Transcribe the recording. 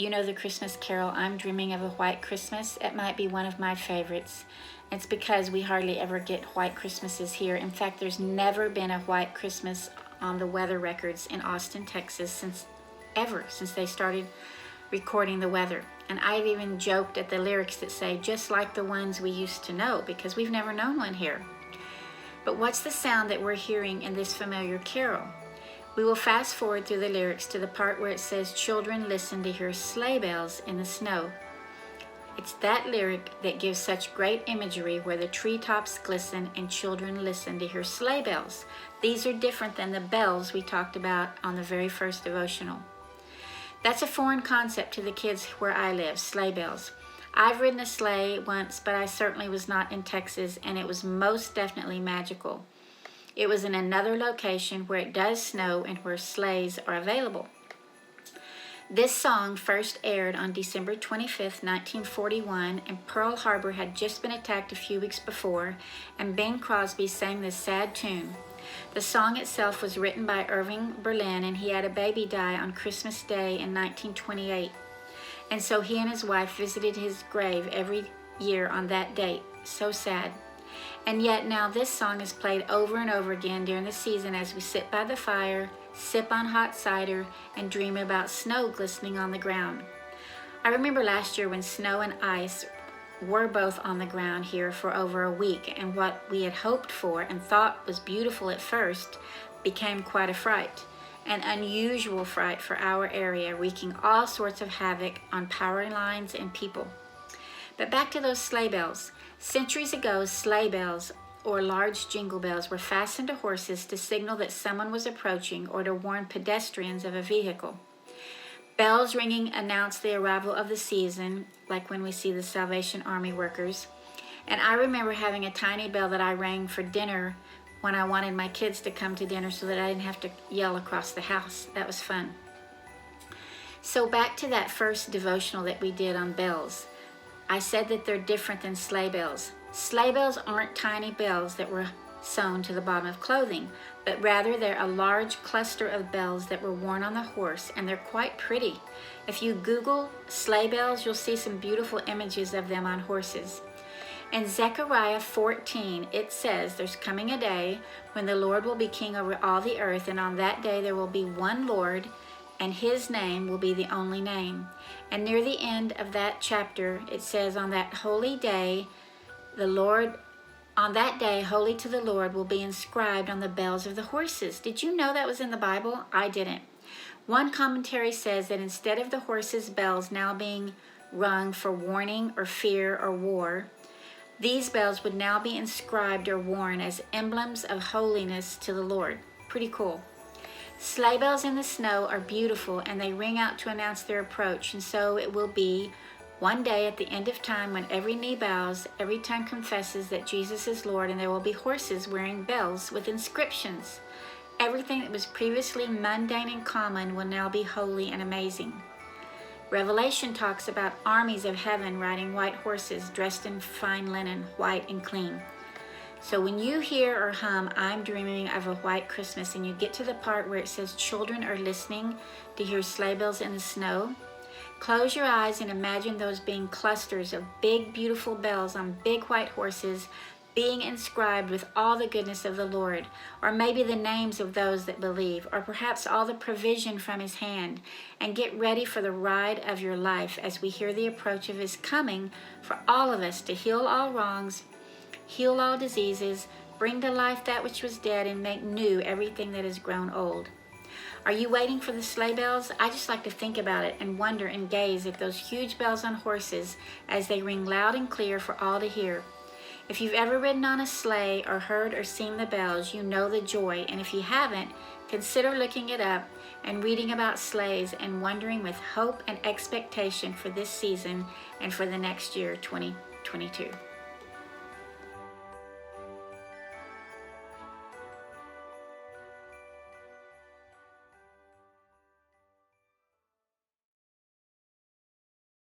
You know the Christmas carol, I'm Dreaming of a White Christmas? It might be one of my favorites. It's because we hardly ever get white Christmases here. In fact, there's never been a white Christmas on the weather records in Austin, Texas since they started recording the weather. And I've even joked at the lyrics that say, just like the ones we used to know, because we've never known one here. But what's the sound that we're hearing in this familiar carol? We will fast forward through the lyrics to the part where it says, children listen to hear sleigh bells in the snow. It's that lyric that gives such great imagery where the treetops glisten and children listen to hear sleigh bells. These are different than the bells we talked about on the very first devotional. That's a foreign concept to the kids where I live, sleigh bells. I've ridden a sleigh once, but I certainly was not in Texas, and it was most definitely magical. It was in another location where it does snow and where sleighs are available. This song first aired on December 25th, 1941, and Pearl Harbor had just been attacked a few weeks before, and Bing Crosby sang this sad tune. The song itself was written by Irving Berlin, and he had a baby die on Christmas Day in 1928. And so he and his wife visited his grave every year on that date. So sad. And yet now this song is played over and over again during the season as we sit by the fire, sip on hot cider, and dream about snow glistening on the ground. I remember last year when snow and ice were both on the ground here for over a week, and what we had hoped for and thought was beautiful at first became quite a fright. An unusual fright for our area, wreaking all sorts of havoc on power lines and people. But back to those sleigh bells. Centuries ago, sleigh bells, or large jingle bells, were fastened to horses to signal that someone was approaching or to warn pedestrians of a vehicle. Bells ringing announced the arrival of the season, like when we see the Salvation Army workers. And I remember having a tiny bell that I rang for dinner when I wanted my kids to come to dinner so that I didn't have to yell across the house. That was fun. So back to that first devotional that we did on bells. I said that they're different than sleigh bells. Sleigh bells aren't tiny bells that were sewn to the bottom of clothing, but rather they're a large cluster of bells that were worn on the horse, and they're quite pretty. If you Google sleigh bells, you'll see some beautiful images of them on horses. In Zechariah 14, it says, there's coming a day when the Lord will be king over all the earth, and on that day there will be one Lord, and his name will be the only name. And near the end of that chapter, it says, on that day, holy to the Lord will be inscribed on the bells of the horses. Did you know that was in the Bible? I didn't. One commentary says that instead of the horses' bells now being rung for warning or fear or war, these bells would now be inscribed or worn as emblems of holiness to the Lord. Pretty cool. Sleigh bells in the snow are beautiful, and they ring out to announce their approach, and so it will be one day at the end of time when every knee bows, every tongue confesses that Jesus is Lord, and there will be horses wearing bells with inscriptions. Everything that was previously mundane and common will now be holy and amazing. Revelation talks about armies of heaven riding white horses dressed in fine linen, white and clean. So when you hear or hum, I'm Dreaming of a White Christmas, and you get to the part where it says children are listening to hear sleigh bells in the snow, close your eyes and imagine those being clusters of big, beautiful bells on big white horses being inscribed with all the goodness of the Lord, or maybe the names of those that believe, or perhaps all the provision from his hand. And get ready for the ride of your life as we hear the approach of his coming for all of us to heal all wrongs, heal all diseases, bring to life that which was dead, and make new everything that has grown old. Are you waiting for the sleigh bells? I just like to think about it and wonder and gaze at those huge bells on horses as they ring loud and clear for all to hear. If you've ever ridden on a sleigh or heard or seen the bells, you know the joy. And if you haven't, consider looking it up and reading about sleighs and wondering with hope and expectation for this season and for the next year, 2022.